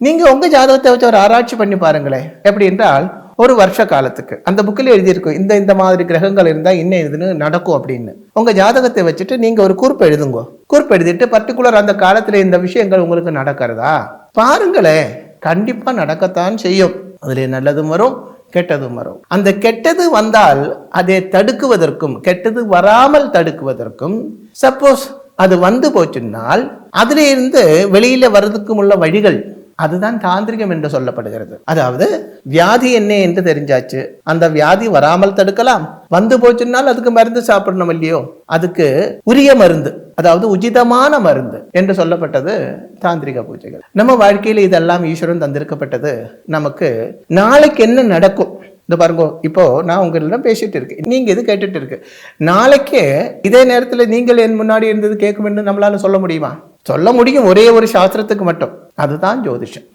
நீங்க உங்க ஜாதகத்தை வச்சு ஒரு ஆராய்ச்சி பண்ணி பாருங்களேன். எப்படி என்றால் ஒரு வருஷ காலத்துக்கு அந்த புக்கில் எழுதியிருக்கும் இந்த மாதிரி கிரகங்கள் இருந்தா இன்னும் இதுன்னு நடக்கும் அப்படின்னு. உங்க ஜாதகத்தை வச்சுட்டு நீங்க ஒரு குறிப்பு எழுதுங்க. குறிப்பு எழுதிட்டு பர்டிகுலர் அந்த காலத்துல இந்த விஷயங்கள் உங்களுக்கு நடக்கிறதா பாருங்களேன். கண்டிப்பா நடக்கத்தான் செய்யும். அதுல நல்லதும் வரும், கெட்டதும் வரும். அந்த கெட்டது வந்தால் அதை தடுக்குவதற்கும், கெட்டது வராமல் தடுக்குவதற்கும், சப்போஸ் அது வந்து போச்சுன்னால் அதுல இருந்து வெளியில வர்றதுக்கும் உள்ள வழிகள், அதுதான் தாந்திரிகம் என்று சொல்லப்படுகிறது. அதாவது வியாதி என்ன என்று தெரிஞ்சாச்சு, அந்த வியாதி வராமல் தடுக்கலாம். வந்து போச்சுன்னால் அதுக்கு மருந்து சாப்பிடணும் இல்லையோ, அதுக்கு உரிய மருந்து, அதாவது உச்சிதமான மருந்து என்று சொல்லப்பட்டது தாந்திரிக பூஜைகள். நம்ம வாழ்க்கையில இதெல்லாம் ஈஸ்வரன் தந்திருக்கப்பட்டது. நமக்கு நாளைக்கு என்ன நடக்கும் இந்த பாருங்க. இப்போ நான் உங்களிடம் பேசிட்டு இருக்கேன், நீங்க இது கேட்டுட்டு இருக்கு. நாளைக்கே இதே நேரத்தில் நீங்கள் என் முன்னாடி இருந்தது கேட்கும் என்று நம்மளால சொல்ல முடியுமா? சொல்ல முடியும், ஒரே ஒரு சாஸ்திரத்துக்கு மட்டும். அதுதான் ஜோதிஷம்.